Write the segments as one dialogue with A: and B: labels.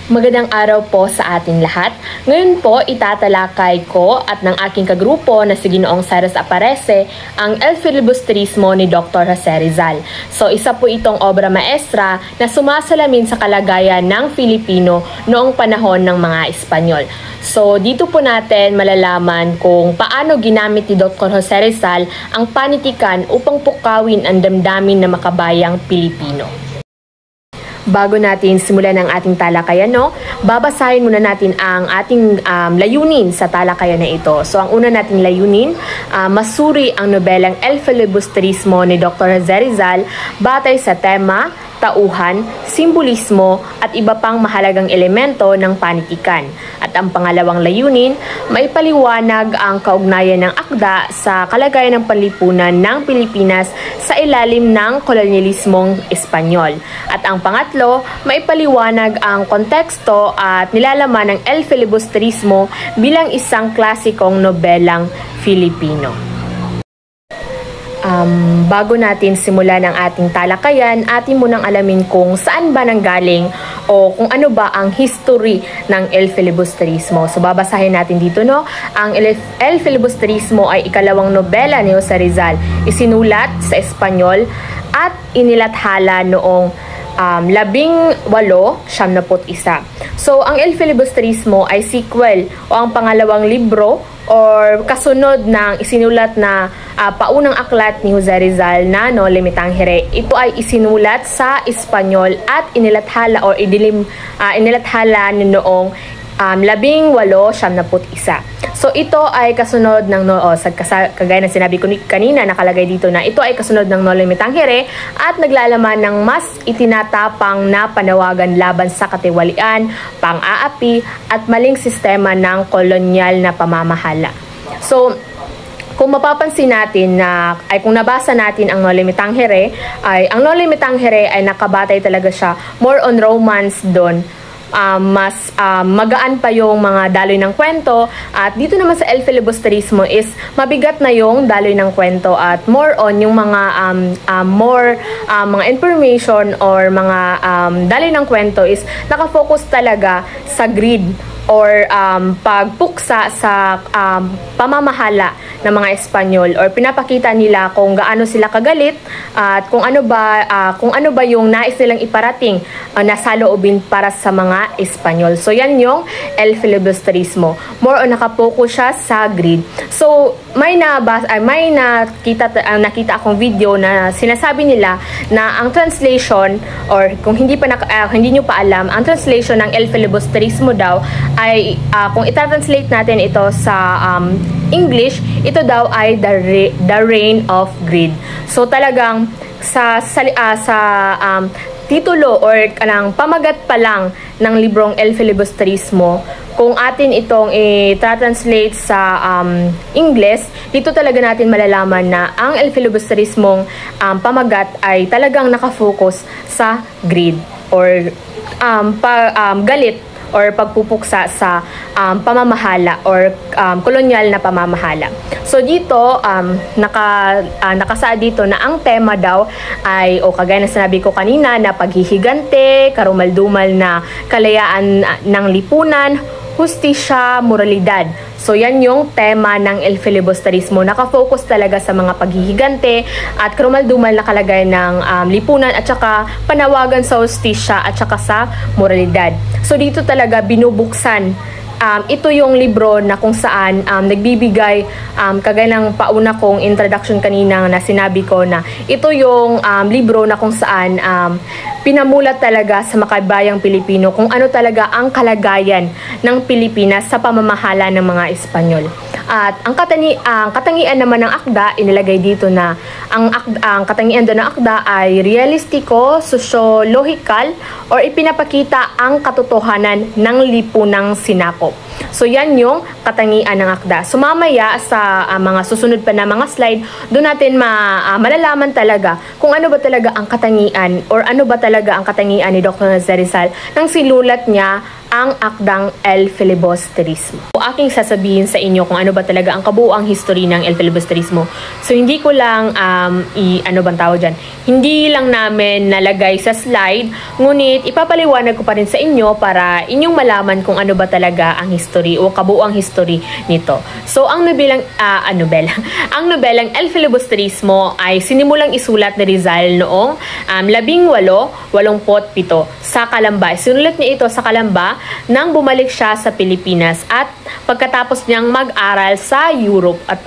A: Magandang araw po sa ating lahat. Ngayon po, itatalakay ko at ng aking kagrupo na si Ginoong Cyrus Aparece ang El Filibusterismo ni Dr. Jose Rizal. So, isa po itong obra maestra na sumasalamin sa kalagayan ng Filipino noong panahon ng mga Espanyol. So, dito po natin malalaman kung paano ginamit ni Dr. Jose Rizal ang panitikan upang pukawin ang damdamin ng makabayang Pilipino. Bago natin simulan ang ating talakayan, babasahin muna natin ang ating layunin sa talakayan na ito. So, ang una nating layunin, masuri ang nobelang El Filibusterismo ni Dr. Jose Rizal batay sa tema, tauhan, simbolismo at iba pang mahalagang elemento ng panitikan. At ang pangalawang layunin, maipaliwanag ang kaugnayan ng akda sa kalagayan ng panlipunan ng Pilipinas sa ilalim ng kolonyalismong Espanyol. At ang pangatlo, maipaliwanag ang konteksto at nilalaman ng El Filibusterismo bilang isang klasikong nobelang Filipino. Bago natin simulan ang ating talakayan, atin munang alamin kung saan ba nanggaling o kung ano ba ang history ng El Filibusterismo. So babasahin natin dito, ang El Filibusterismo ay ikalawang nobela ni Jose Rizal. Isinulat sa Espanyol at inilathala noong 1871. So ang El Filibusterismo ay sequel o ang pangalawang libro or kasunod ng isinulat na paunang aklat ni Jose Rizal na Noli Me Tangere. Ito ay isinulat sa Espanyol at inilathala or inilathala noong 1871. So ito ay kasunod ng kagaya ng sinabi ko kanina, nakalagay dito na ito ay kasunod ng Noli Me Tangere at naglalaman ng mas itinatapang na panawagan laban sa katiwalian, pang-aapi at maling sistema ng kolonyal na pamamahala. So kung mapapansin natin kung nabasa natin ang Noli Me Tangere, ang Noli Me Tangere ay nakabatay talaga siya more on romance doon. Mas magaan pa yung mga daloy ng kwento, at dito naman sa El Filibusterismo is mabigat na yung daloy ng kwento at more on yung mga mga information or mga daloy ng kwento is nakafocus talaga sa greed or pagpuksa sa pamamahala ng mga Espanyol, or pinapakita nila kung gaano sila kagalit at kung ano ba yung nais nilang iparating na saloobin para sa mga Espanyol. So yan yung El Filibusterismo. More on nakapokus siya sa greed. So nakita akong video na sinasabi nila na ang translation, or kung hindi nyo pa alam, ang translation ng El Filibusterismo daw ay kung itatranslate natin ito sa English, ito daw ay the reign of greed. So talagang sa titulo or pamagat pa lang ng librong El Filibusterismo, kung atin itong i-translate sa English, dito talaga natin malalaman na ang El Filibusterismong pamagat ay talagang nakafocus sa greed or galit or pagpupuksa sa pamamahala or kolonyal na pamamahala. So dito, nakasaad dito na ang tema daw ay, kagaya na sinabi ko kanina, na paghihigante, karumaldumal na kalayaan ng lipunan, hustisya, moralidad. So yan yung tema ng El Filibusterismo. Nakafocus talaga sa mga paghihigante at karumaldumal na kalagayan ng lipunan at saka panawagan sa hustisya at saka sa moralidad. So dito talaga binubuksan. Ito yung libro na kung saan nagbibigay, kagaya ng pauna kong introduction kanina na sinabi ko, na ito yung libro na kung saan pinamulat talaga sa makabayang Pilipino kung ano talaga ang kalagayan ng Pilipinas sa pamamahala ng mga Espanyol. At ang katangian naman ng akda, inilagay dito na ang katangian doon ng akda ay realistiko, sosiolohikal, or ipinapakita ang katotohanan ng lipunang sinakop. So yan yung katangian ng akda. So mamaya sa mga susunod pa na mga slide, doon natin malalaman talaga kung ano ba talaga ang katangian or ano ba talaga ang katangian ni Dr. Jose Rizal nang sinulat niya ang akdang El Filibusterismo. Aking sasabihin sa inyo kung ano ba talaga ang kabuuang history ng El Filibusterismo. So hindi ko lang ano bang tawag dyan, hindi lang namin nalagay sa slide, ngunit ipapaliwanag ko pa rin sa inyo para inyong malaman kung ano ba talaga ang history o kabuuang history nito. So ang ang nobelang El Filibusterismo ay sinimulang isulat ni Rizal noong 1887 sa Calamba. Sinulat niya ito sa Calamba nang bumalik siya sa Pilipinas at pagkatapos niyang mag-aral sa Europe at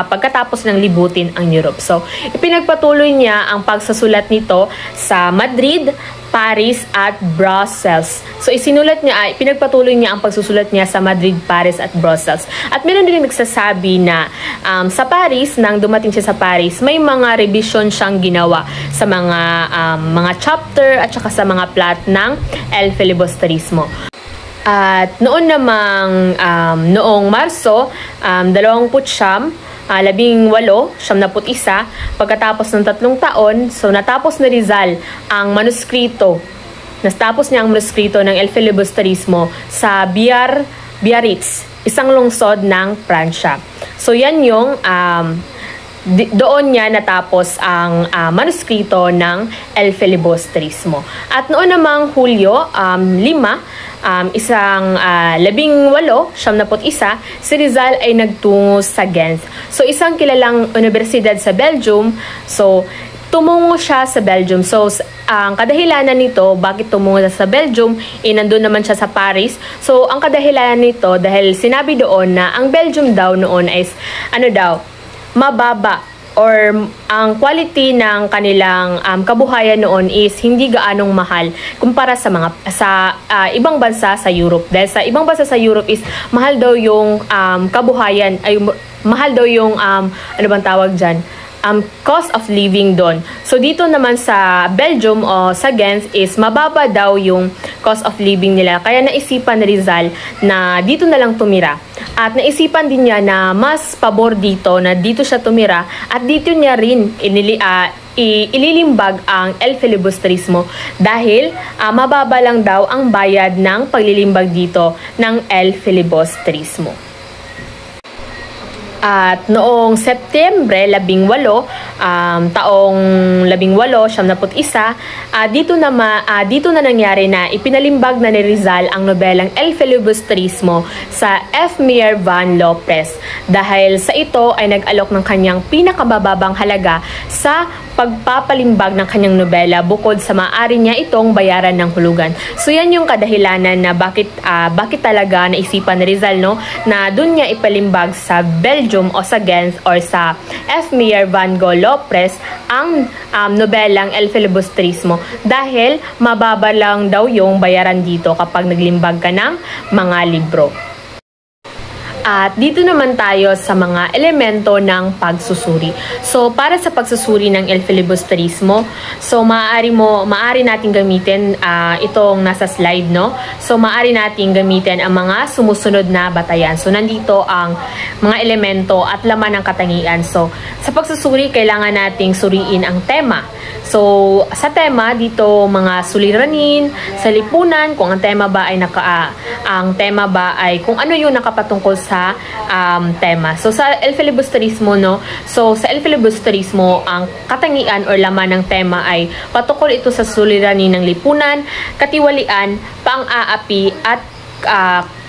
A: pagkatapos ng libutin ang Europe. So, ipinagpatuloy niya ang pagsusulat nito sa Madrid, Paris at Brussels. So pinagpatuloy niya ang pagsusulat niya sa Madrid, Paris at Brussels. At meron din nagsasabi na sa Paris, nang dumating siya sa Paris, may mga revision siyang ginawa sa mga chapter at saka sa mga plot ng El Filibusterismo. At noong Marso, 1871, pagkatapos ng 3 taon, so natapos na Rizal ang manuskrito. Natapos niya ang manuskrito ng El Filibusterismo sa Biarritz, isang lungsod ng Pransya. So yan yung doon niya natapos ang manuskrito ng El Filibusterismo. At noon namang Hulyo 1871, si Rizal ay nagtungo sa Ghent. So isang kilalang universidad sa Belgium. So tumungo siya sa Belgium. So ang kadahilanan nito, bakit tumungo sa Belgium, nandun naman siya sa Paris. So ang kadahilanan nito, dahil sinabi doon na ang Belgium daw noon ay mababa, or ang quality ng kanilang kabuhayan noon is hindi gaanong mahal kumpara sa ibang bansa sa Europe. Dahil sa ibang bansa sa Europe is mahal daw yung kabuhayan, ay mahal daw yung cost of living doon. So dito naman sa Belgium o sa Ghent is mababa daw yung cost of living nila. Kaya naisipan ni Rizal na dito na lang tumira. At naisipan din niya na mas pabor dito, na dito siya tumira, at dito niya rin ililimbag ang El Filibusterismo dahil mababa lang daw ang bayad ng paglilimbag dito ng El Filibusterismo. At noong Setyembre 18, taong 1871, dito na nangyari na ipinalimbag na ni Rizal ang nobelang El Filibusterismo sa F. Meyer van Lopez. Dahil sa ito ay nag-alok ng kanyang pinakabababang halaga sa pagpapalimbag ng kanyang nobela bukod sa maaari niya itong bayaran ng hulugan. So yan yung kadahilanan na bakit talaga naisipan ni Rizal na dun niya ipalimbag sa Belgium o sa Ghent or sa F. Meyer van Lopez ang nobelang El Filibusterismo dahil mababa lang daw yung bayaran dito kapag naglimbag ka ng mga libro. At dito naman tayo sa mga elemento ng pagsusuri. So para sa pagsusuri ng El Filibusterismo, so maaari nating gamitin itong nasa slide, no? So maaari nating gamitin ang mga sumusunod na batayan. So nandito ang mga elemento at laman ng katangian. So sa pagsusuri, kailangan nating suriin ang tema. So sa tema dito, mga suliranin, sa lipunan, kung ang tema ba ay kung ano yung nakapatungkol sa tema. So sa El Filibusterismo, so sa El Filibusterismo, ang katangian or laman ng tema ay patungkol ito sa suliranin ng lipunan, katiwalian, pang-aapi at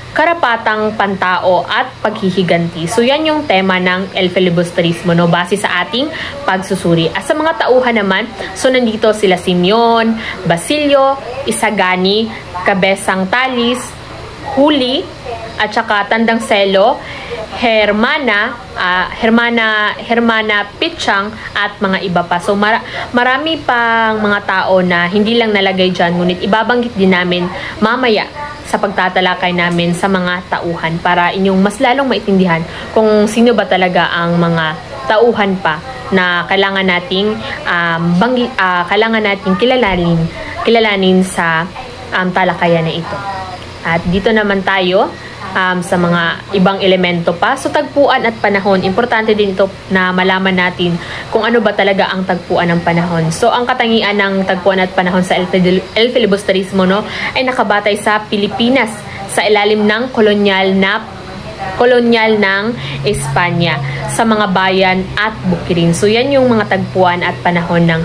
A: karapatang pantao at paghihiganti. So yan yung tema ng El Filibusterismo, base sa ating pagsusuri. At sa mga tauhan naman, so nandito sila Simeon, Basilio, Isagani, Cabezang Talis, Huli, at saka Tandang Selo, Hermana Pichang at mga iba pa. So marami pang mga tao na hindi lang nalagay dyan, ngunit ibabanggit din namin mamaya sa pagtatalakay namin sa mga tauhan para inyong mas lalong maintindihan kung sino ba talaga ang mga tauhan pa na kailangan nating kilalanin sa talakayan na ito. At dito naman tayo sa mga ibang elemento pa. So tagpuan at panahon, importante din ito na malaman natin kung ano ba talaga ang tagpuan ng panahon. So ang katangian ng tagpuan at panahon sa El Filibusterismo, no, ay nakabatay sa Pilipinas sa ilalim ng kolonyal ng Espanya sa mga bayan at bukirin. So yan yung mga tagpuan at panahon ng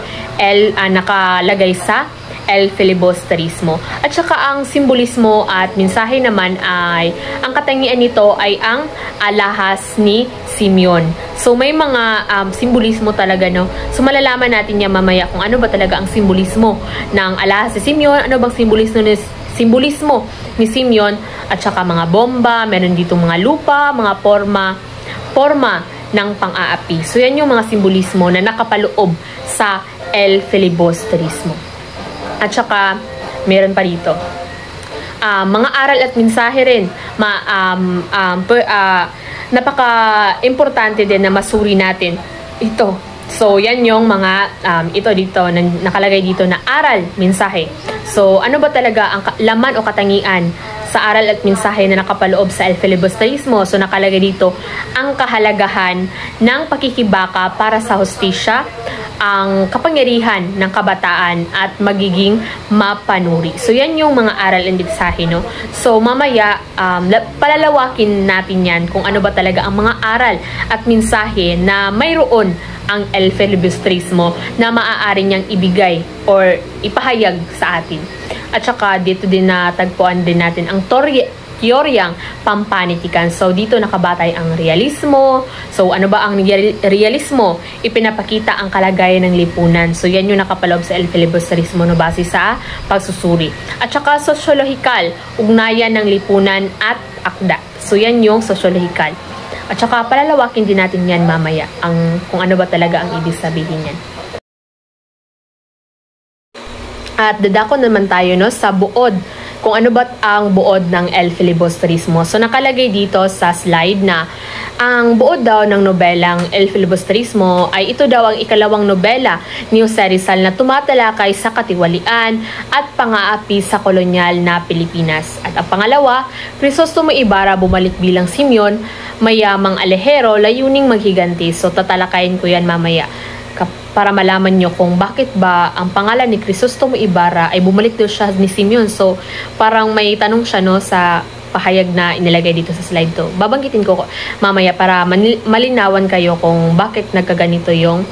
A: nakalagay sa El Filibusterismo. At saka ang simbolismo at mensahe naman ay, ang katangian nito ay ang alahas ni Simeon. So may mga simbolismo talaga, no? So malalaman natin yan mamaya kung ano ba talaga ang simbolismo ng alahas ni Simeon, ano bang simbolismo ni Simeon, at saka mga bomba, meron dito mga lupa, mga forma ng pang-aapi. So yan yung mga simbolismo na nakapaloob sa El Filibusterismo. At saka, meron pa dito. Mga aral at mensahe rin. Napaka-importante din na masuri natin ito. So, yan yung mga, ito dito, nakalagay dito na aral, mensahe. So, ano ba talaga ang laman o katangian sa aral at mensahe na nakapaloob sa El Filibusterismo? So, nakalagay dito ang kahalagahan ng pakikibaka para sa hustisya, ang kapangyarihan ng kabataan at magiging mapanuri. So, yan yung mga aral and mensahe, no? So, mamaya, palalawakin natin yan kung ano ba talaga ang mga aral at mensahe na mayroon ang El Filibusterismo na maaari niyang ibigay or ipahayag sa atin. At saka, dito din natagpuan din natin ang teoryang pampanitikan. So, dito nakabatay ang realismo. So, ano ba ang realismo? Ipinapakita ang kalagayan ng lipunan. So, yan yung nakapaloob sa El Filibusterismo, no, base sa pagsusuri. At saka, sosyologikal, ugnayan ng lipunan at akda. So, yan yung sosyologikal. At saka, palalawakin din natin yan mamaya, kung ano ba talaga ang ibig sabihin yan. At dadako naman tayo, no, sa buod. Kung ano ba ang buod ng El Filibusterismo. So, nakalagay dito sa slide na ang buod daw ng nobelang El Filibusterismo ay ito daw ang ikalawang nobela ni Jose Rizal na tumatalakay sa katiwalian at pang-aapi sa kolonyal na Pilipinas. At ang pangalawa, Crisostomo Ibarra bumalik bilang Simeon, mayamang alehero, layuning maghiganti. So, tatalakayin ko yan mamaya para malaman nyo kung bakit ba ang pangalan ni Crisostomo Ibarra ay bumalik daw siya ni Simeon. So, parang may tanong siya, no, sa pahayag na inilagay dito sa slide to. Babanggitin ko mamaya para malinawan kayo kung bakit nagkaganito yung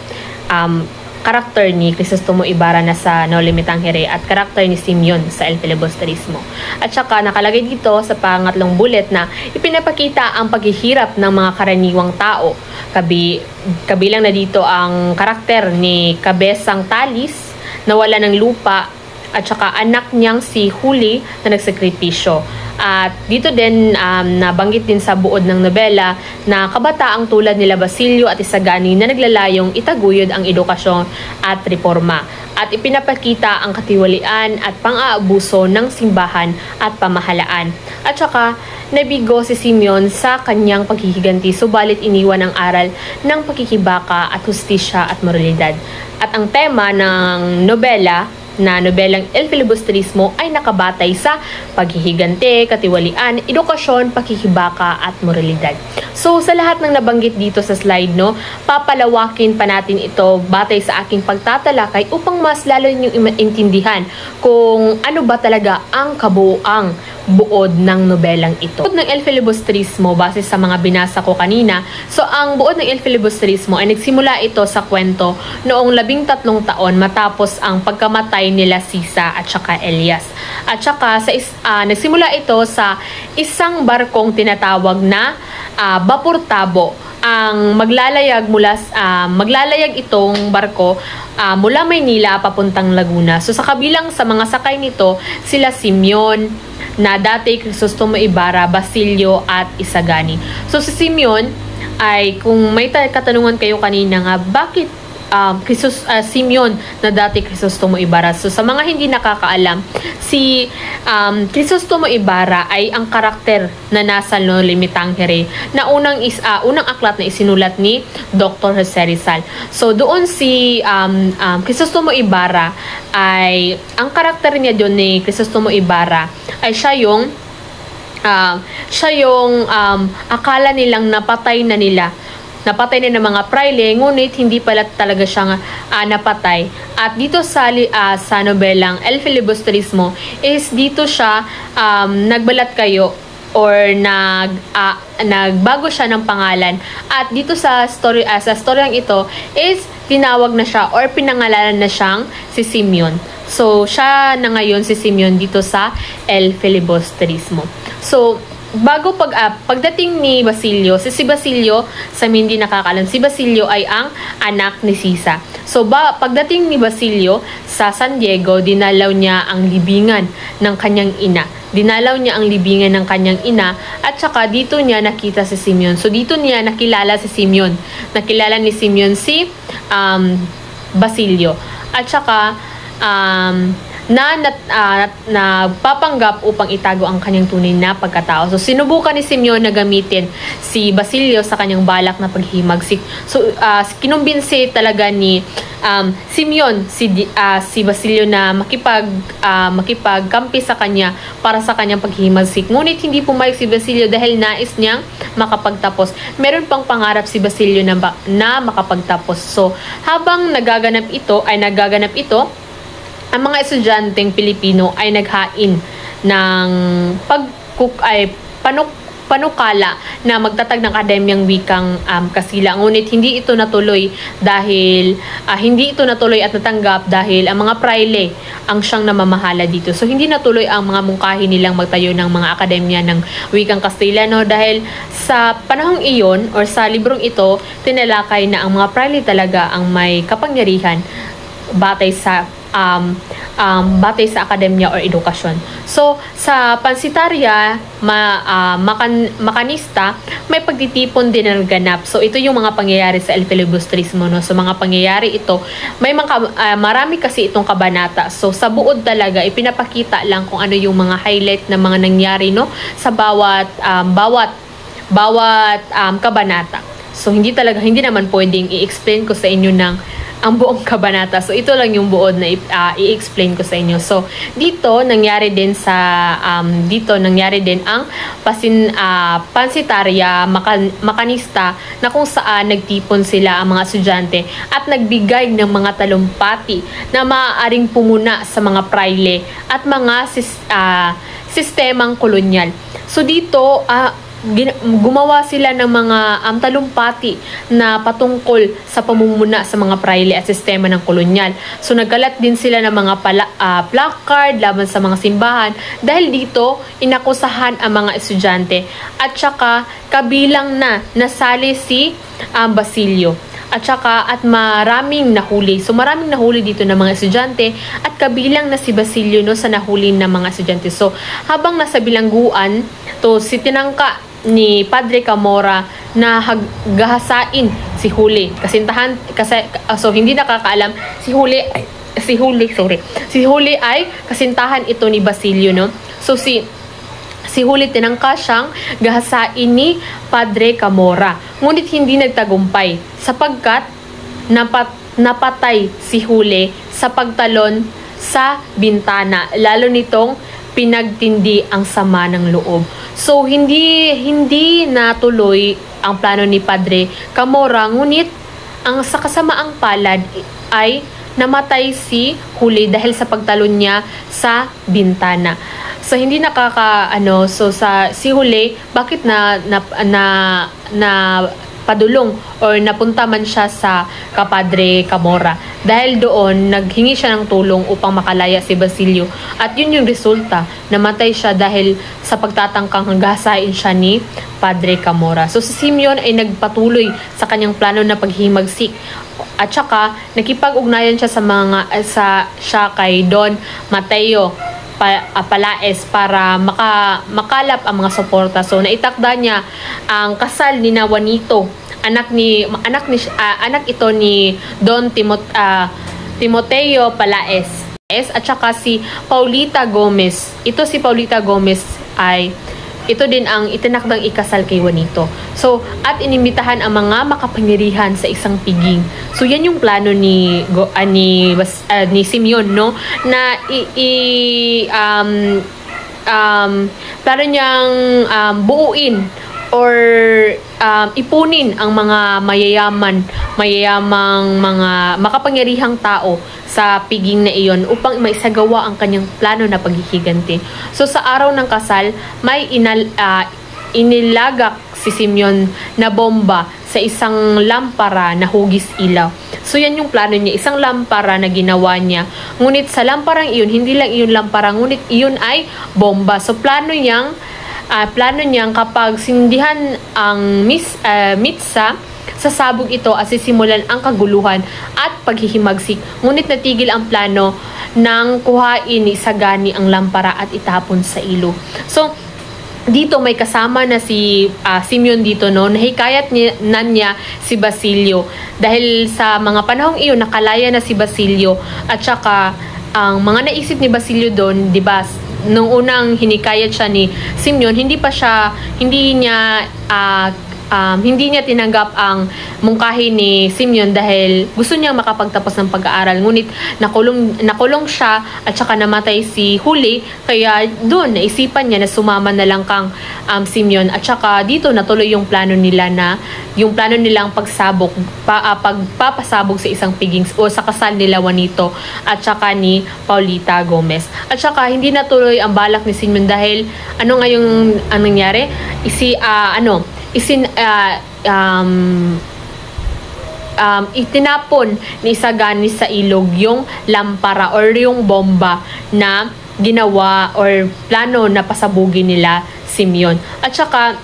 A: karakter ni Crisostomo Ibarra na sa No Limitang Here at karakter ni Simeon sa El Filibusterismo. At saka nakalagay dito sa pangatlong bullet na ipinapakita ang paghihirap ng mga karaniwang tao. Kabilang na dito ang karakter ni Cabezang Talis na wala ng lupa at saka anak niyang si Huli na nagsakripisyo. At dito din nabanggit din sa buod ng nobela na kabataang tulad nila Basilio at Isagani na naglalayong itaguyod ang edukasyon at reforma. At ipinapakita ang katiwalian at pang-aabuso ng simbahan at pamahalaan. At saka nabigo si Simeon sa kanyang paghihiganti, subalit iniwan ang aral ng pakikibaka at hustisya at moralidad. At ang tema ng nobelang El Filibusterismo ay nakabatay sa paghihiganti, katiwalian, edukasyon, pakikibaka at moralidad. So, sa lahat ng nabanggit dito sa slide, no, papalawakin pa natin ito batay sa aking pagtatalakay upang mas lalo ninyong intindihan kung ano ba talaga ang kabuuang buod ng nobelang ito. Buod ng El Filibusterismo, base sa mga binasa ko kanina, so ang buod ng El Filibusterismo ay nagsimula ito sa kwento noong 13 taon matapos ang pagkamatay nila Sisa at saka Elias. At saka nagsimula ito sa isang barkong tinatawag na Vapor Tabo. Ang maglalayag itong barko mula Maynila papuntang Laguna. So sa kabilang sa mga sakay nito, sila Simeon na dati Crisostomo Ibarra, Basilio at Isagani. So si Simeon ay, kung may katanungan kayo kanina nga, bakit Simeon na dati Crisostomo Ibarra? So sa mga hindi nakakaalam, si Crisostomo Ibarra ay ang karakter na nasa No Limitang Here na unang aklat na isinulat ni Dr. Jose Rizal. So doon si Crisostomo Ibarra ay ang karakter niya doon ni Crisostomo Ibarra ay siya yung siya yung akala nilang napatay na ng mga praile, ngunit hindi pala talaga siyang napatay. At dito sa nobelang El Filibustrismo is dito siya nagbalat kayo or nagbago siya ng pangalan. At dito sa storyang ito is tinawag na siya or pinangalanan na siyang si Simeon. So siya na ngayon si Simeon dito sa El Filibustrismo. So pagdating ni Basilio, si Basilio, sa hindi nakakaalam, si Basilio ay ang anak ni Sisa. So pagdating ni Basilio sa San Diego, dinalaw niya ang libingan ng kanyang ina. At saka dito niya nakita si Simeon. So dito niya nakilala si Simeon. Nakilala ni Simeon si Basilio. At saka nagpapanggap upang itago ang kanyang tunay na pagkatao. So sinubukan ni Simeon na gamitin si Basilio sa kanyang balak na paghihimagsik. So kinumbinsi talaga ni Simeon si Basilio na makipagkampi sa kanya para sa kanyang paghihimagsik. Ngunit hindi pumayag si Basilio dahil nais niyang makapagtapos. Meron pang pangarap si Basilio na makapagtapos. So habang nagaganap ito, ang mga estudyanteng Pilipino ay naghain ng panukala na magtatag ng akademyang wikang Kastila. Ngunit hindi ito natuloy at natanggap dahil ang mga praile ang siyang namamahala dito. So hindi natuloy ang mga mungkahi nilang magtayo ng mga akademya ng wikang Kastila, no? Dahil sa panahong iyon or sa librong ito, tinalakay na ang mga praile talaga ang may kapangyarihan batay sa akademya or edukasyon. So, sa pansitarya, makanista, may pagtitipon din na ganap. So, ito yung mga pangyayari sa El Filibustrismo, no? So, mga pangyayari ito, marami kasi itong kabanata. So, sa buod talaga, ipinapakita lang kung ano yung mga highlight na mga nangyari, no? Sa bawat kabanata. So, hindi naman pwedeng i-explain ko sa inyo ang buong kabanata. So, ito lang yung buod na i-explain ko sa inyo. So, dito nangyari din ang pansitarya, makanista, na kung saan nagtipon sila ang mga estudyante at nagbigay ng mga talumpati na maaaring pumuna sa mga praile at mga sistemang kolonyal. So, dito, gumawa sila ng mga talumpati na patungkol sa pamumuna sa mga praile at sistema ng kolonyal. So nagkalat din sila ng mga placard laban sa mga simbahan dahil dito inakusahan ang mga estudyante at saka kabilang na nasali si Basilio. At maraming nahuli. So maraming nahuli dito ng mga estudyante at kabilang na si Basilio, no, sa nahuli ng mga estudyante. So habang nasa bilangguan, si tinangka ni Padre Camora na gahasain si Huli. So hindi nakakaalam, si Huli ay kasintahan ito ni Basilio, no? So si Huli tinangka siyang gahasain ni Padre Camora. Ngunit hindi nagtagumpay sapagkat napatay si Huli sa pagtalon sa bintana. Lalo nitong pinagtindi ang sama ng loob. So hindi natuloy ang plano ni Padre Camora, ngunit ang sa kasamaang palad ay namatay si Huli dahil sa pagtalon niya sa bintana. So hindi si Huli, bakit na padulong or napunta man siya sa Kapadre Camora dahil doon naghingi siya ng tulong upang makalaya si Basilio at yun yung resulta, namatay siya dahil sa pagtatangkang gahasain siya ni Padre Camora. So si Simeon ay nagpatuloy sa kanyang plano na paghihimagsik at saka nakipag-ugnayan siya siya kay Don Mateo Palaez para makalap ang mga suporta. So naitakda niya ang kasal ni Juanito, anak ito ni Don Timoteo Palaez at saka si Paulita Gomez. Si Paulita Gomez ito din ang itinakdang ikasal kay Juanito. So, at inimbitahan ang mga makapangyarihan sa isang piging. So, yan yung plano ni Simeon, no? Na plano niyang buuin or ipunin ang mga mayayamang mga makapangyarihang tao sa piging na iyon upang maisagawa ang kanyang plano na paghihiganti. So sa araw ng kasal, may inilagak si Simeon na bomba sa isang lampara na hugis ilaw. So yan yung plano niya, isang lampara na ginawa niya. Ngunit sa lamparang iyon, hindi lang iyon lampara, ngunit iyon ay bomba. So plano niyang kapag sindihan ang mitsa, sasabog ito at sisimulan ang kaguluhan at paghihimagsik. Ngunit natigil ang plano nang kuhain ni Sagani ang lampara at itapon sa ilog. So dito may kasama na si Simeon dito, no, nahikayat niya si Basilio dahil sa mga panahong iyon nakalaya na si Basilio at saka ang mga naisip ni Basilio doon, 'di ba? Nung unang hinikayat siya ni Simeon, hindi niya tinanggap ang mungkahi ni Simeon dahil gusto niya makapagtapos ng pag-aaral. Ngunit nakulong siya at saka namatay si Huli, kaya doon naisipan niya na sumama na lang kang Simeon. At saka dito natuloy yung plano nilang pagpapasabog sa isang piging o sa kasal nila Juanito at saka ni Paulita Gomez. At saka hindi natuloy ang balak ni Simeon dahil anong nangyari? Itinapon ni Sagani sa ilog yung lampara or yung bomba na ginawa or plano na pasabugin nila Simeon. At saka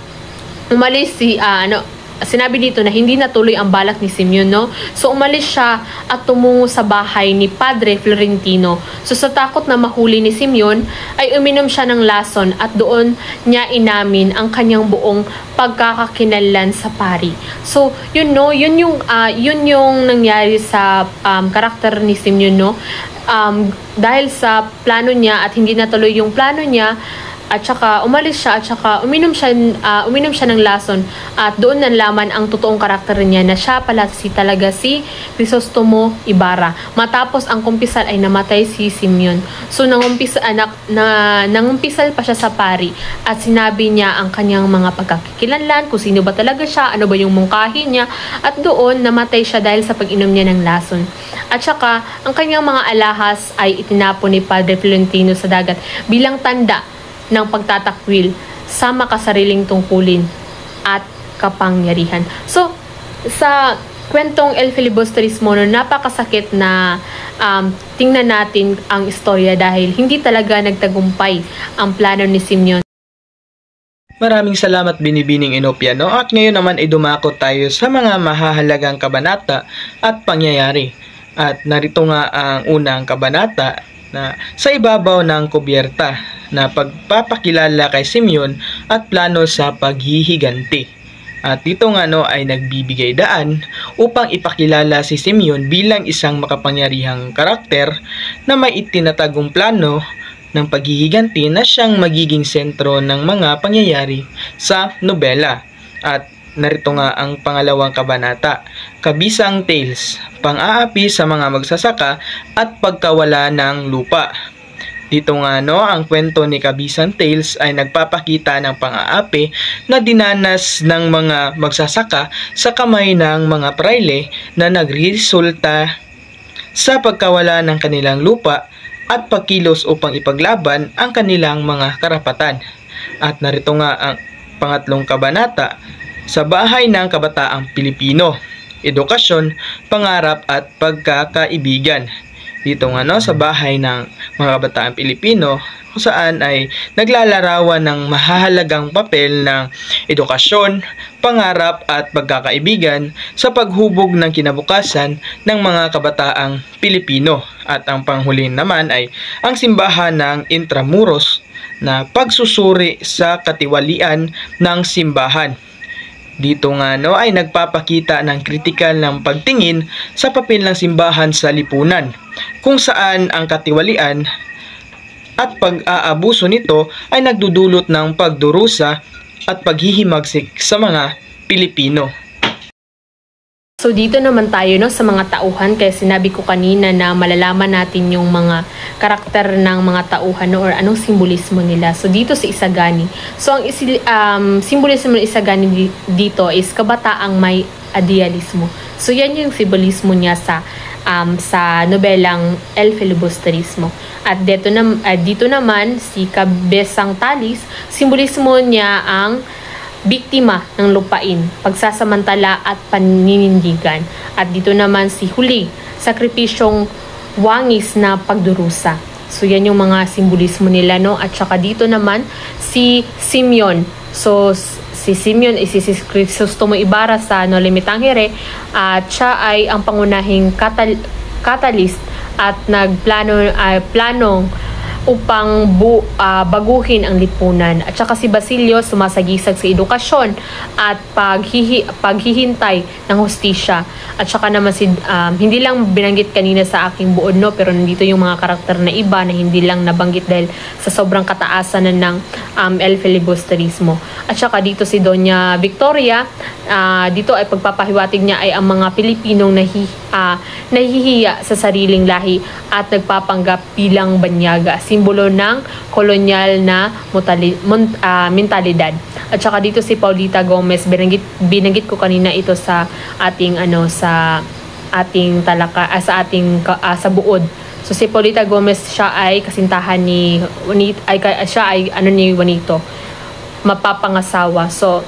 A: umalis sinabi dito na hindi natuloy ang balak ni Simeon, no? So umalis siya at tumungo sa bahay ni Padre Florentino. So sa takot na mahuli ni Simeon ay uminom siya ng lason at doon niya inamin ang kanyang buong pagkakakilanlan sa pari. So yun yung nangyari sa karakter ni Simeon, no? Dahil sa plano niya at hindi natuloy yung plano niya, at saka umalis siya at saka uminom siya ng lason at doon nalaman ang totoong karakter niya na siya pala talaga si Crisostomo Ibarra. Matapos ang kumpisal ay namatay si Simeon. So nangumpisal pa siya sa pari at sinabi niya ang kanyang mga pagkakikilanlan, kung sino ba talaga siya, ano ba yung mungkahi niya, at doon namatay siya dahil sa pag-inom niya ng lason. At saka ang kanyang mga alahas ay itinapon ni Padre Florentino sa dagat bilang tanda ng pagtatakwil sa makasariling tungkulin at kapangyarihan. So, sa kwentong El Filibustrismo, napakasakit na tingnan natin ang istorya dahil hindi talaga nagtagumpay ang plano ni Simeon.
B: Maraming salamat Binibining Inopiano, at ngayon naman ay dumako tayo sa mga mahahalagang kabanata at pangyayari. At narito nga ang unang kabanata na sa ibabaw ng kubyerta na pagpapakilala kay Simeon at plano sa paghihiganti. At dito nga ay nagbibigay daan upang ipakilala si Simeon bilang isang makapangyarihang karakter na may itinatagong plano ng paghihiganti na siyang magiging sentro ng mga pangyayari sa nobela. At narito nga ang pangalawang kabanata, Kabisang Tales, pang-aapi sa mga magsasaka at pagkawala ng lupa. Dito nga ang kwento ni Kabisang Tales ay nagpapakita ng pang-aapi na dinanas ng mga magsasaka sa kamay ng mga prayle na nagresulta sa pagkawala ng kanilang lupa at pagkilos upang ipaglaban ang kanilang mga karapatan. At narito nga ang pangatlong kabanata, sa bahay ng kabataang Pilipino, edukasyon, pangarap at pagkakaibigan. Dito nga sa bahay ng mga kabataang Pilipino, kung saan ay naglalarawan ng mahahalagang papel ng edukasyon, pangarap at pagkakaibigan sa paghubog ng kinabukasan ng mga kabataang Pilipino. At ang panghuli naman ay ang simbahan ng Intramuros na pagsusuri sa katiwalian ng simbahan. Dito nga ay nagpapakita ng kritikal ng pagtingin sa papel ng simbahan sa lipunan, kung saan ang katiwalian at pag-aabuso nito ay nagdudulot ng pagdurusa at paghihimagsik sa mga Pilipino.
A: So dito naman tayo no sa mga tauhan, kaya sinabi ko kanina na malalaman natin yung mga karakter ng mga tauhan no, or anong simbolismo nila. So dito sa Isagani. So ang simbolismo ng Isagani dito is kabataang may idealismo. So yan yung simbolismo niya sa nobelang El Filibusterismo. At dito naman si Kabesang Talis, simbolismo niya ang biktima ng lupain, pagsasamantala at paninindigan. At dito naman si Huli, sakripisyong wangis na pagdurusa. So yan yung mga simbolismo nila no. At saka dito naman si Simeon. So si Simeon is si Crisostomo Ibarra sa No Limitangere, at siya ay ang pangunahing catalyst at planong upang baguhin ang lipunan. At saka si Basilio sumasagisag sa edukasyon at paghihintay ng hustisya. At saka naman hindi lang binanggit kanina sa aking buod no, pero nandito yung mga karakter na iba na hindi lang nabanggit dahil sa sobrang kataasan ng El Filibusterismo. At saka dito si Doña Victoria, dito ay pagpapahiwatig niya ay ang mga Pilipinong nahihiya sa sariling lahi at nagpapanggap bilang banyaga, simbolo ng kolonyal na mentalidad. At saka dito si Paulita Gomez, binanggit ko kanina ito sa ating talaka, sa buod. So si Paulita Gomez, siya ay kasintahan ni Juanito, mapapangasawa. So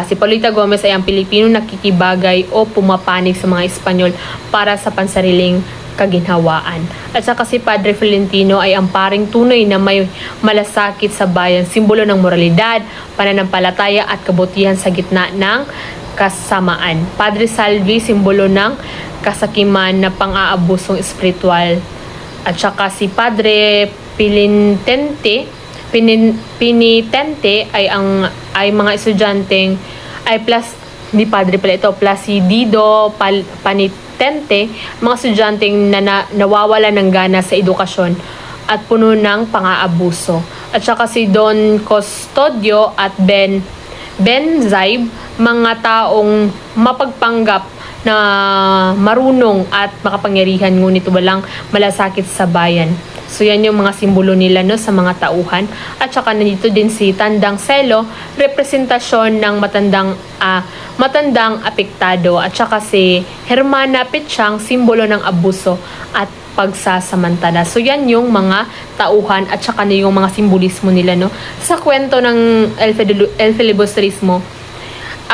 A: si Paulita Gomez ay ang Pilipino nakikibagay o pumapanig sa mga Espanyol para sa pansariling kaginhawaan. At saka si Padre Florentino ay ang paring tunay na may malasakit sa bayan, simbolo ng moralidad, pananampalataya at kabutihan sa gitna ng kasamaan. Padre Salvi, simbolo ng kasakiman na pang-aabusong espiritual. At saka si Padre Penitente ay mga estudyanteng ni Padre pala ito, Placido Panitente, mga estudyanteng nawawala ng gana sa edukasyon at puno ng pang-aabuso. At saka si Don Custodio at Ben Zaib, mga taong mapagpanggap na marunong at makapangyarihan ngunit walang malasakit sa bayan. So yan yung mga simbolo nila no, sa mga tauhan. At saka nandito din si Tandang Selo, representasyon ng matandang apektado. At saka si Hermana Petsyang, simbolo ng abuso at pagsasamantala. So yan yung mga tauhan at saka na yung mga simbolismo nila no. Sa kwento ng El Filibusterismo,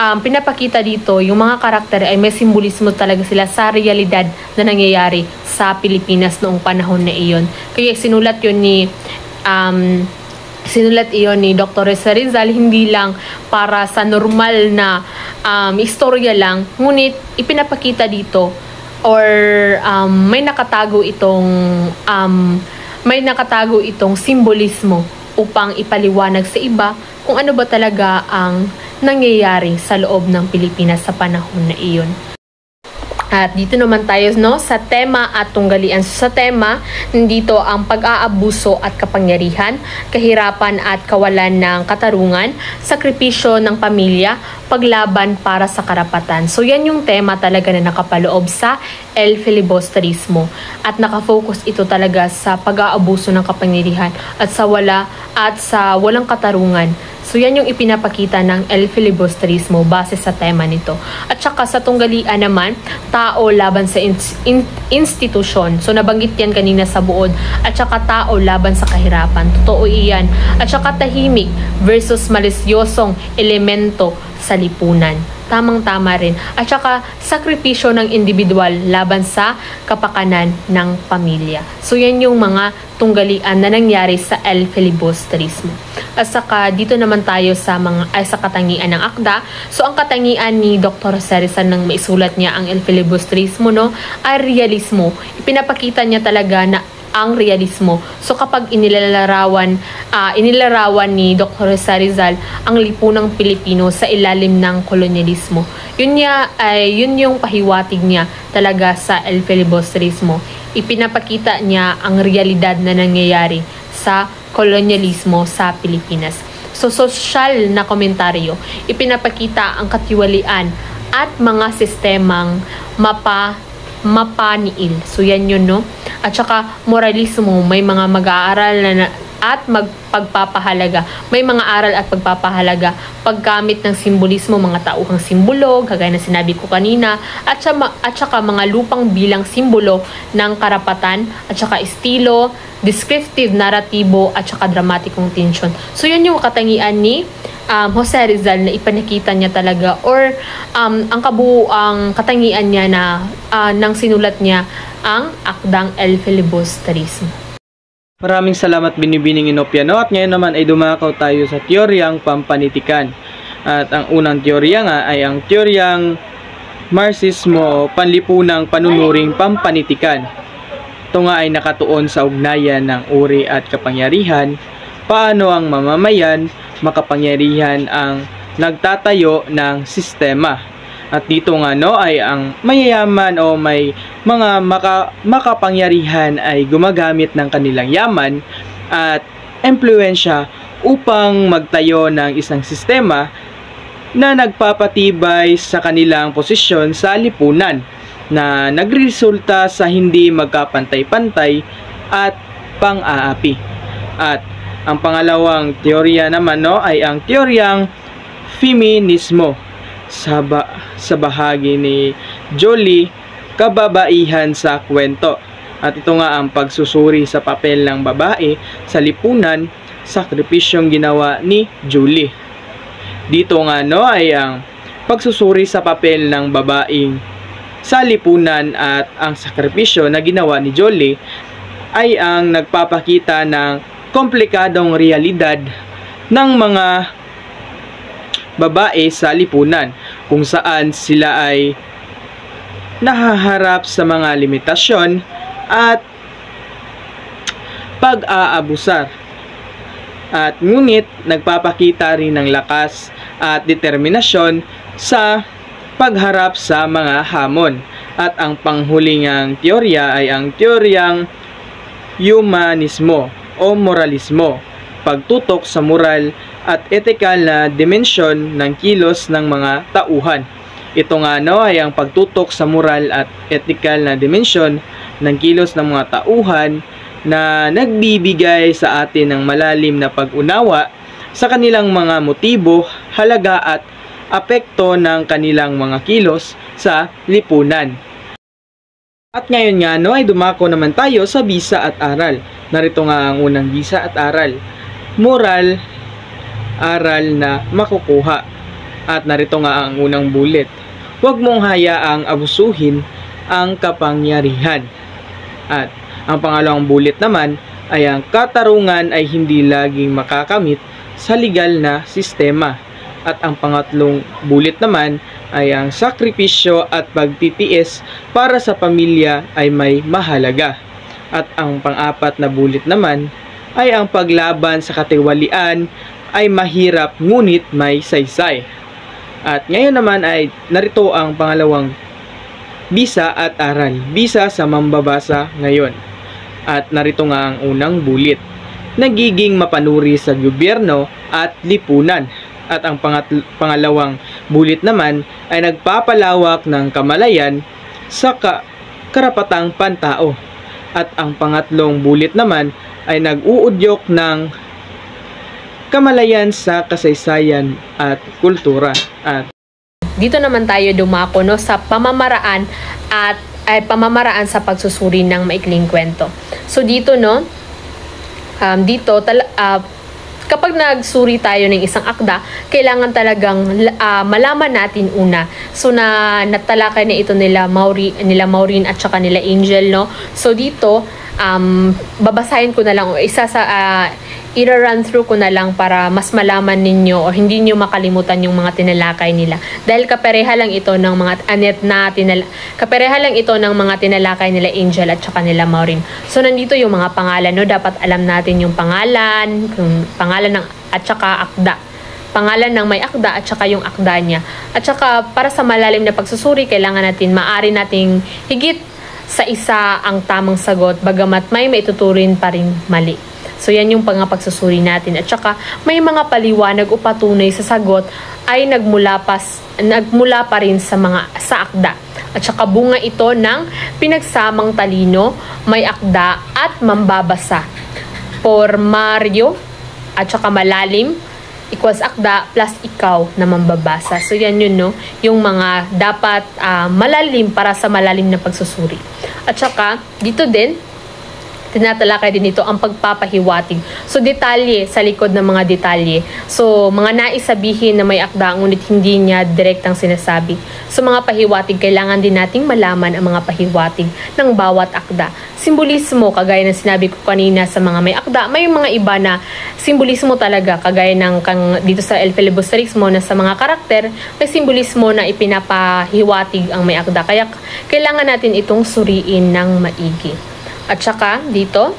A: pinapakita dito yung mga karakter ay may simbolismo talaga sila sa realidad na nangyayari sa Pilipinas noong panahon na iyon. Kaya sinulat yun ni Dr. Reza Rizal, hindi lang para sa normal na istorya lang, ngunit ipinapakita dito or may nakatago itong simbolismo upang ipaliwanag sa iba kung ano ba talaga ang nangyayari sa loob ng Pilipinas sa panahon na iyon. At dito naman tayo no, sa tema at tunggalian. Sa tema, nandito ang pag-aabuso at kapangyarihan, kahirapan at kawalan ng katarungan, sakripisyo ng pamilya, paglaban para sa karapatan. So yan yung tema talaga na nakapaloob sa El Filibusterismo. At nakafocus ito talaga sa pag-aabuso ng kapangyarihan at sa walang katarungan. So yan yung ipinapakita ng El Filibusterismo base sa tema nito. At saka sa tunggalian naman, tao laban sa institusyon. So nabanggit yan kanina sa buod. At saka tao laban sa kahirapan. Totoo iyan. At saka tahimik versus malisyosong elemento sa lipunan. Tamang-tama rin. At saka sakripisyo ng individual laban sa kapakanan ng pamilya. So yan yung mga tunggalian na nangyari sa El Filibusterismo. At saka dito naman tayo sa katangian ng akda. So ang katangian ni Dr. Rizal nang maisulat niya ang El Filibusterismo no, ay realismo. Ipinapakita niya talaga na ang realismo. So kapag inilarawan ni Dr. Rizal ang lipunang Pilipino sa ilalim ng kolonyalismo, yun yung pahiwatig niya talaga sa El Filibusterismo. Ipinapakita niya ang realidad na nangyayari sa kolonyalismo sa Pilipinas. So sosyal na komentaryo, ipinapakita ang katiwalian at mga sistemang mapaniil. So yan yun, no? At saka moralismo, may mga mag-aaral na at pagpapahalaga. May mga aral at pagpapahalaga. Paggamit ng simbolismo, mga tauhang simbolo, kagaya na sinabi ko kanina, at saka mga lupang bilang simbolo ng karapatan, at saka estilo, descriptive, narratibo, at saka dramatikong tensyon. So yun yung katangian ni Jose Rizal na ipinakita niya talaga, or ang kabuuang katangian niya na nang sinulat niya ang Akdang El Filibustrismo.
B: Maraming salamat Binibining Inopia, no? At ngayon naman ay dumakaw tayo sa teoryang pampanitikan. At ang unang teorya nga ay ang teoryang Marxismo, panlipunang panunuring pampanitikan. Ito nga ay nakatuon sa ugnayan ng uri at kapangyarihan, paano ang mamamayan, makapangyarihan ang nagtatayo ng sistema. At dito nga, no, ay ang mayayaman o may mga makapangyarihan ay gumagamit ng kanilang yaman at impluensya upang magtayo ng isang sistema na nagpapatibay sa kanilang posisyon sa lipunan, na nagresulta sa hindi magkapantay-pantay at pang-aapi. At ang pangalawang teorya naman, no, ay ang teoryang feminismo. Sa bahagi ni Jolie, kababaihan sa kwento. At ito nga ang pagsusuri sa papel ng babae sa lipunan, sakripisyong ginawa ni Jolie. Dito nga, no, ay ang pagsusuri sa papel ng babaeng sa lipunan at ang sakripisyo na ginawa ni Jolie ay ang nagpapakita ng komplikadong realidad ng mga babae sa lipunan, kung saan sila ay nahaharap sa mga limitasyon at pag-aabusar. At ngunit nagpapakita rin ng lakas at determinasyon sa pagharap sa mga hamon. At ang panghuling teorya ay ang teoryang humanismo o moralismo, pagtutok sa moral at etikal na dimensyon ng kilos ng mga tauhan. Ito nga, no, ay ang pagtutok sa moral at etikal na dimensyon ng kilos ng mga tauhan na nagbibigay sa atin ng malalim na pag-unawa sa kanilang mga motibo, halaga at apekto ng kanilang mga kilos sa lipunan. At ngayon nga, no, ay dumako naman tayo sa bisa at aral. Narito nga ang unang bisa at aral. Moral, aral na makukuha. At narito nga ang unang bullet. Huwag mong hayaang abusuhin ang kapangyarihan. At ang pangalawang bullet naman ay ang katarungan ay hindi laging makakamit sa legal na sistema. At ang pangatlong bullet naman ay ang sakripisyo at pagtitiis para sa pamilya ay may mahalaga. At ang pang-apat na bullet naman ay ang paglaban sa katiwalian ay mahirap ngunit may saysay. At ngayon naman ay narito ang pangalawang bisa at aral. Bisa sa mambabasa ngayon. At narito nga ang unang bullet. Nagiging mapanuri sa gobyerno at lipunan. At ang pangalawang bullet naman ay nagpapalawak ng kamalayan sa karapatang pantao. At ang pangatlong bullet naman ay nag-uudyok ng kamalayan sa kasaysayan at kultura. At
A: dito naman tayo dumako, no, sa pamamaraan at pamamaraan sa pagsusuri ng maikling kwento. So dito, no, kapag nagsuri tayo ng isang akda, kailangan talagang malaman natin una. So natalakay na ito nila Maureen at saka nila Angel, no. So dito babasahin ko na lang, o i-run through ko na lang para mas malaman ninyo o hindi nyo makalimutan yung mga tinalakay nila. Dahil kapareha lang ito ng mga tinalakay nila Angel at saka nila Maureen. So nandito yung mga pangalan, no. Dapat alam natin yung pangalan ng at saka akda. Pangalan ng may akda at saka yung akda niya. At saka para sa malalim na pagsusuri, kailangan maaari nating higit sa isa ang tamang sagot, bagamat may maituturin pa rin mali. So yan yung pagsusuri natin. At saka may mga paliwanag o patunay sa sagot ay nagmula pa rin sa akda. At saka bunga ito ng pinagsamang talino, may akda at mambabasa. Formaryo at saka malalim equals akda plus ikaw na mambabasa. So yan yun, no? Yung mga dapat malalim para sa malalim na pagsusuri. At saka dito din tinatalakay din ito ang pagpapahiwatig. So detalye sa likod ng mga detalye. So mga naisabihin na may akda ngunit hindi niya direktang sinasabi. So mga pahiwatig, kailangan din nating malaman ang mga pahiwatig ng bawat akda. Simbolismo, kagaya ng sinabi ko kanina sa mga may akda, may mga iba na simbolismo talaga, kagaya ng dito sa El Filibusterismo na sa mga karakter, may simbolismo na ipinapahiwatig ang may akda. Kaya kailangan natin itong suriin ng maigi. At saka dito,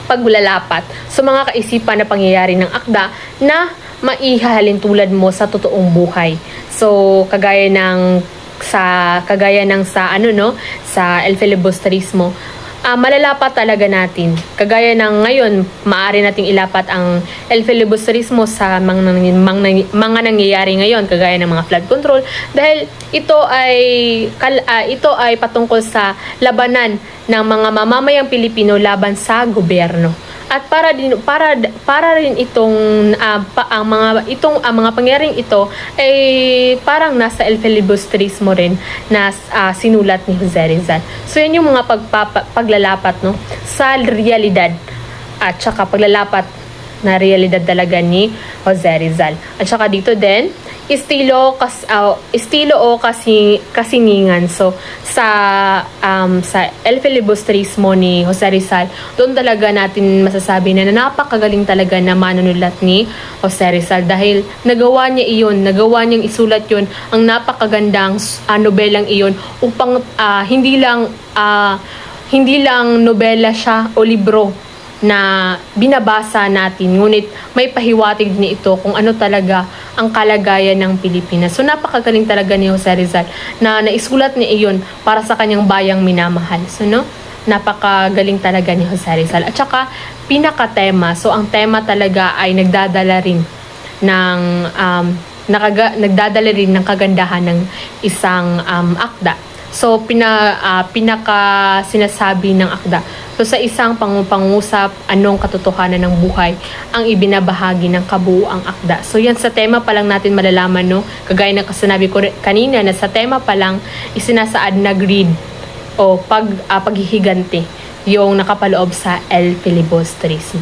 A: paglalapat sa mga kaisipan na pangyayari ng akda na maihahalin tulad mo sa totoong buhay. So kagaya ng sa El Filibusterismo, malalapat talaga natin. Kagaya ng ngayon, maaari nating ilapat ang El Filibusterismo sa mga nangyayari ngayon, kagaya ng mga flood control, dahil ito ay patungkol sa labanan ng mga mamamayang Pilipino laban sa gobyerno. At para rin itong ang mga pangyayaring ito ay parang nasa El Filibusterismo rin na sinulat ni Jose Rizal. So yan yung mga paglalapat, no, sa realidad at saka paglalapat na realidad talaga ni Jose Rizal. At saka dito din estilo o kasiningan. So sa El Filibusterismo ni Jose Rizal, doon talaga natin masasabi na napakagaling talaga na manunulat ni Jose Rizal, dahil nagawa niyang isulat yun, ang napakagandang nobelang iyon, upang hindi lang nobela siya o libro na binabasa natin, ngunit may pahiwatig din ito kung ano talaga ang kalagayan ng Pilipinas. So napakagaling talaga ni Jose Rizal na naisulat niya iyon para sa kanyang bayang minamahal. So napakagaling talaga ni Jose Rizal. At saka pinaka-tema, so ang tema talaga ay nagdadala rin ng kagandahan ng isang akda. So pinaka sinasabi ng akda. So sa isang pangungusap, anong katotohanan ng buhay ang ibinabahagi ng kabuuang akda. So yan, sa tema pa lang natin malalaman, no? Kagaya ng sinabi ko kanina na sa tema pa lang isinasaad na greed o paghihigante yung nakapaloob sa El Filibusterismo.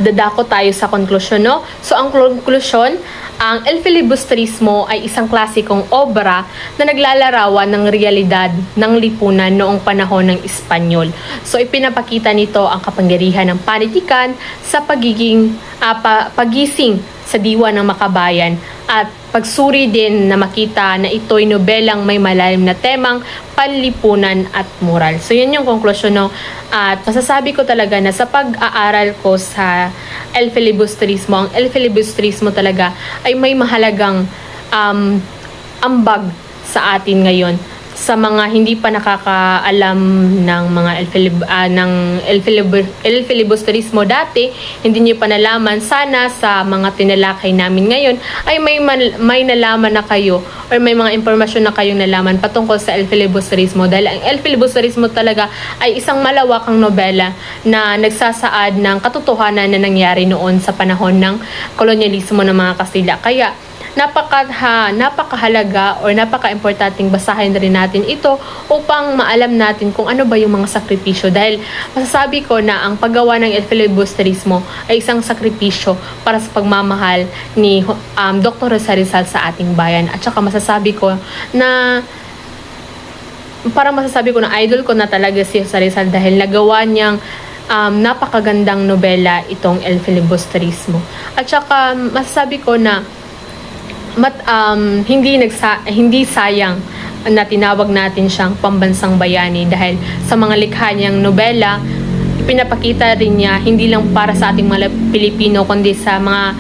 A: Dadako tayo sa konklusyon, no? So ang konklusyon, ang El Filibusterismo ay isang klasikong obra na naglalarawan ng realidad ng lipunan noong panahon ng Espanyol. So ipinapakita nito ang kapangyarihan ng panitikan sa pagising sa diwa ng makabayan, at pagsuri din na makita na ito'y nobelang may malalim na temang panlipunan at moral. So yun yung konklusyon, no? At masasabi ko talaga na sa pag-aaral ko sa El Filibusterismo, ang El Filibusterismo talaga ay may mahalagang ambag sa atin ngayon. Sa mga hindi pa nakakaalam ng mga El Filibusterismo dati, hindi niyo pa nalaman, sana sa mga tinalakay namin ngayon ay may nalaman na kayo or may mga impormasyon na kayong nalaman patungkol sa El Filibusterismo, dahil ang El Filibusterismo talaga ay isang malawakang nobela na nagsasaad ng katotohanan na nangyari noon sa panahon ng kolonyalismo ng mga Kastila. Kaya napakahalaga o napaka-importanting basahin rin natin ito upang maalam natin kung ano ba yung mga sakripisyo, dahil masasabi ko na ang paggawa ng El Filibusterismo ay isang sakripisyo para sa pagmamahal ni Dr. Jose Rizal sa ating bayan. At saka masasabi ko na idol ko na talaga si Jose Rizal, dahil nagawa niyang napakagandang nobela itong El Filibusterismo. At saka masasabi ko na hindi sayang na tinawag natin siyang pambansang bayani, dahil sa mga likha niyang nobela, ipinapakita rin niya hindi lang para sa ating mga Pilipino kundi sa mga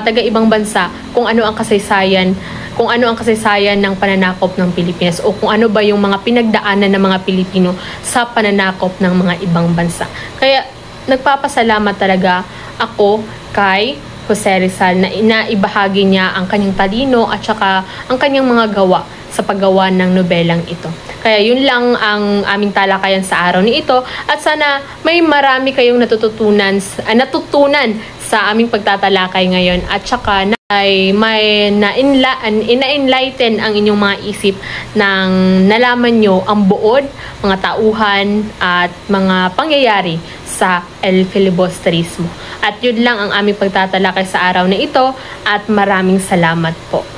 A: taga-ibang bansa kung ano ang kasaysayan, kung ano ang kasaysayan ng pananakop ng Pilipinas o kung ano ba yung mga pinagdaanan ng mga Pilipino sa pananakop ng mga ibang bansa. Kaya nagpapasalamat talaga ako kay Jose Rizal na inaibahagi niya ang kanyang talino at saka ang kanyang mga gawa sa paggawa ng nobelang ito. Kaya yun lang ang aming talakayan sa araw ni ito at sana may marami kayong natutunan sa aming pagtatalakay ngayon at saka ay may na-enlighten ang inyong mga isip nang nalaman nyo ang buod, mga tauhan at mga pangyayari sa El Filibusterismo. At yun lang ang aming pagtatalakay sa araw na ito at maraming salamat po.